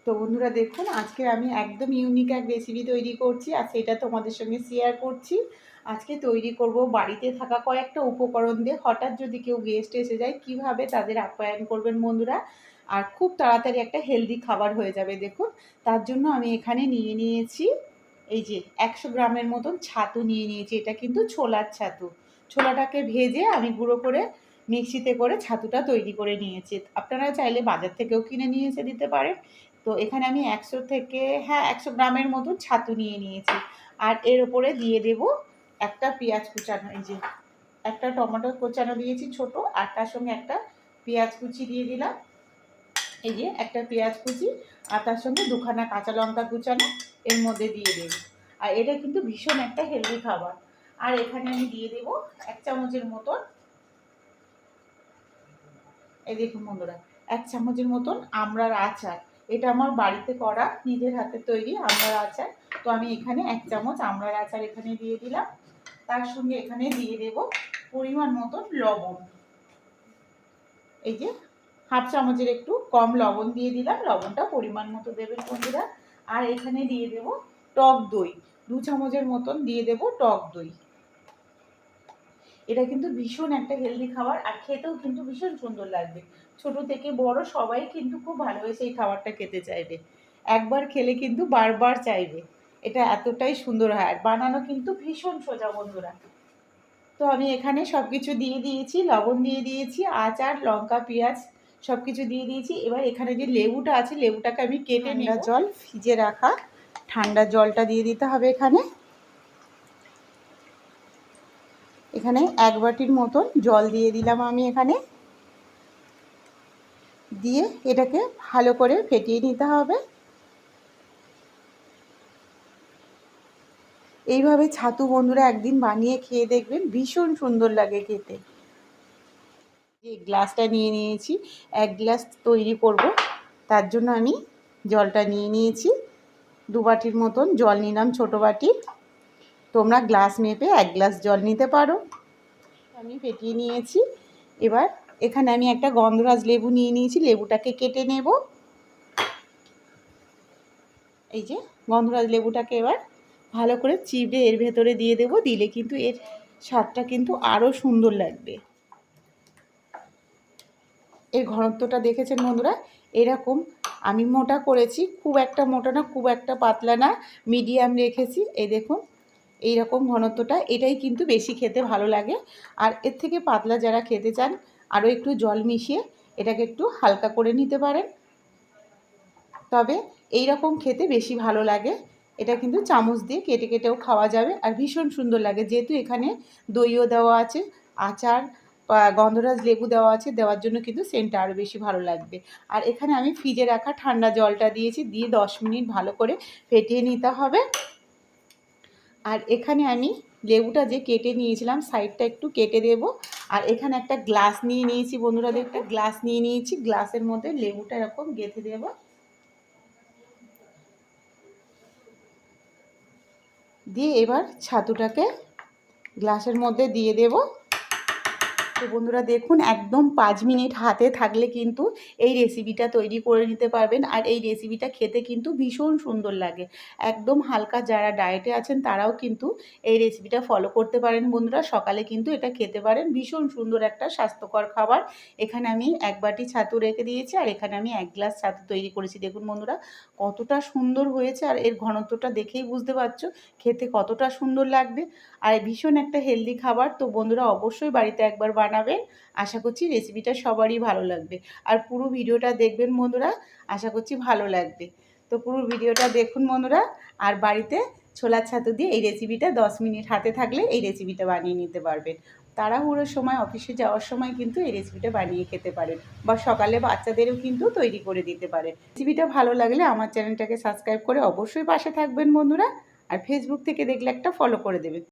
তো বন্ধুরা দেখুন, আজকে আমি একদম ইউনিক এক রেসিপি তৈরি করছি আর সেটা তোমাদের সঙ্গে শেয়ার করছি। আজকে তৈরি করব বাড়িতে থাকা কয়েকটা উপকরণ দিয়ে হঠাৎ যদি কেউ গেস্ট এসে যায় কিভাবে তাদের আপ্যায়ন করবেন বন্ধুরা, আর খুব তাড়াতাড়ি একটা হেলদি খাবার হয়ে যাবে। দেখুন, তার জন্য আমি এখানে নিয়ে নিয়েছি এই যে 100 গ্রামের মতন ছাতু নিয়ে নিয়েছি। এটা কিন্তু ছোলার ছাতু। ছোলাটাকে ভেজে আমি গুঁড়ো করে মিক্সিতে করে ছাতুটা তৈরি করে নিয়েছি। আপনারা চাইলে বাজার থেকেও কিনে নিয়ে এসে দিতে পারেন। তো এখানে আমি 100 থেকে 100 গ্রামের মতন ছাতু নিয়ে নিয়েছি। আর এর ওপরে দিয়ে দেব একটা পেঁয়াজ কুচানো, এই যে একটা টমেটো কুচানো দিয়েছি ছোট, আর তার সঙ্গে একটা পেঁয়াজ কুচি দিয়ে দিলাম। এই যে একটা পেঁয়াজ কুচি, আর তার সঙ্গে দুখানা কাঁচা লঙ্কা কুচানো এর মধ্যে দিয়ে দেব। আর এটা কিন্তু ভীষণ একটা হেলদি খাবার। আর এখানে আমি দিয়ে দেব 1 চামচের মতন, এই দেখুন বন্ধুরা, 1 চামচের মতন আমড়ার আচার। এটা আমার বাড়িতে করা নিজের হাতে তৈরি আমড়ার আচার। তো আমি এখানে 1 চামচ আমড়ার আচার এখানে দিয়ে দিলাম। তার সঙ্গে এখানে দিয়ে দেব পরিমাণ মতন লবণ। এই যে হাফ চামচের একটু কম লবণ দিয়ে দিলাম, লবণটা পরিমাণ মতো দেবেন বন্ধুরা। আর এখানে দিয়ে দেব টক দই, 2 চামচের মতন দিয়ে দেব টক দই। এটা কিন্তু ভীষণ একটা হেলদি খাবার, আর খেতেও কিন্তু ভীষণ সুন্দর লাগবে। ছোট থেকে বড় সবাই কিন্তু খুব ভালোবেসে এই খাবারটা খেতে চাইবে। একবার খেলে কিন্তু বারবার চাইবে। এটা এতটাই সুন্দর হয়, আর বানানো কিন্তু ভীষণ সোজা বন্ধুরা। তো আমি এখানে সব কিছু দিয়ে দিয়েছি, লবণ দিয়ে দিয়েছি, আচার, লঙ্কা, পেঁয়াজ সব কিছু দিয়ে দিয়েছি। এবার এখানে যে লেবুটা আছে, লেবুটাকে আমি কেটে নেব। জল ভিজে রাখা ঠান্ডা জলটা দিয়ে দিতে হবে এখানে। এখানে 1 বাটির মতন জল দিয়ে দিলাম আমি এখানে। দিয়ে এটাকে ভালো করে ফেটিয়ে নিতে হবে। এইভাবে ছাতু বন্ধুরা একদিন বানিয়ে খেয়ে দেখবেন, ভীষণ সুন্দর লাগে খেতে। যে গ্লাসটা নিয়ে নিয়েছি, 1 গ্লাস তৈরি করব, তার জন্য আমি জলটা নিয়ে নিয়েছি। 2 বাটির মতন জল নিলাম, ছোট বাটি। তোমরা গ্লাস মেপে 1 গ্লাস জল নিতে পারো। আমি ফেটিয়ে নিয়েছি। এবার এখানে আমি একটা গন্ধরাজ লেবু নিয়ে নিয়েছি, লেবুটাকে কেটে নেব। এই যে গন্ধরাজ লেবুটাকে এবার ভালো করে চিপে এর ভেতরে দিয়ে দেব। দিলে কিন্তু এর স্বাদটা কিন্তু আরও সুন্দর লাগবে। এর ঘনত্বটা দেখেছেন বন্ধুরা, এরকম আমি মোটা করেছি, খুব একটা মোটা না, খুব একটা পাতলা না, মিডিয়াম রেখেছি। এই দেখুন এইরকম ঘনত্বটা, এটাই কিন্তু বেশি খেতে ভালো লাগে। আর এর থেকে পাতলা যারা খেতে চান, আরও একটু জল মিশিয়ে এটাকে একটু হালকা করে নিতে পারেন। তবে এই রকম খেতে বেশি ভালো লাগে। এটা কিন্তু চামচ দিয়ে কেটে কেটেও খাওয়া যাবে, আর ভীষণ সুন্দর লাগে। যেহেতু এখানে দইও দেওয়া আছে, আচার, গন্ধরাজ লেবু দেওয়া আছে, দেওয়ার জন্য কিন্তু সেন্টটা আরও বেশি ভালো লাগবে। আর এখানে আমি ফ্রিজে রাখা ঠান্ডা জলটা দিয়েছি, দিয়ে 10 মিনিট ভালো করে ফেটিয়ে নিতে হবে। আর এখানে আমি লেবুটা যে কেটে নিয়েছিলাম, সাইডটা একটু কেটে দেব। আর এখানে একটা গ্লাস নিয়ে নিয়েছি বন্ধুরা, একটা গ্লাস নিয়ে নিয়েছি, গ্লাসের মধ্যে লেবুটা এরকম গেঁথে দেব। দিয়ে এবার ছাতুটাকে গ্লাসের মধ্যে দিয়ে দেব। তো বন্ধুরা দেখুন, একদম 5 মিনিট হাতে থাকলে কিন্তু এই রেসিপিটা তৈরি করে নিতে পারবেন। আর এই রেসিপিটা খেতে কিন্তু ভীষণ সুন্দর লাগে। একদম হালকা যারা ডায়েটে আছেন তারাও কিন্তু এই রেসিপিটা ফলো করতে পারেন বন্ধুরা। সকালে কিন্তু এটা খেতে পারেন, ভীষণ সুন্দর একটা স্বাস্থ্যকর খাবার। এখানে আমি 1 বাটি ছাতু রেখে দিয়েছি, আর এখানে আমি 1 গ্লাস ছাতু তৈরি করেছি। দেখুন বন্ধুরা কতটা সুন্দর হয়েছে, আর এর ঘনত্বটা দেখেই বুঝতে পারছো খেতে কতটা সুন্দর লাগবে। আর ভীষণ একটা হেলদি খাবার। তো বন্ধুরা অবশ্যই বাড়িতে একবার বানাবেন। আশা করছি রেসিপিটা সবারই ভালো লাগবে। আর পুরো ভিডিওটা দেখবেন বন্ধুরা, আশা করছি ভালো লাগবে। তো পুরো ভিডিওটা দেখুন বন্ধুরা, আর বাড়িতে ছোলার ছাতু দিয়ে এই রেসিপিটা 10 মিনিট হাতে থাকলে এই রেসিপিটা বানিয়ে নিতে পারবেন। তাড়াহুড়োর সময়, অফিসে যাওয়ার সময় কিন্তু এই রেসিপিটা বানিয়ে খেতে পারেন, বা সকালে বাচ্চাদেরও কিন্তু তৈরি করে দিতে পারেন। রেসিপিটা ভালো লাগলে আমার চ্যানেলটাকে সাবস্ক্রাইব করে অবশ্যই পাশে থাকবেন বন্ধুরা। আর ফেসবুক থেকে দেখলে একটা ফলো করে দেবেন।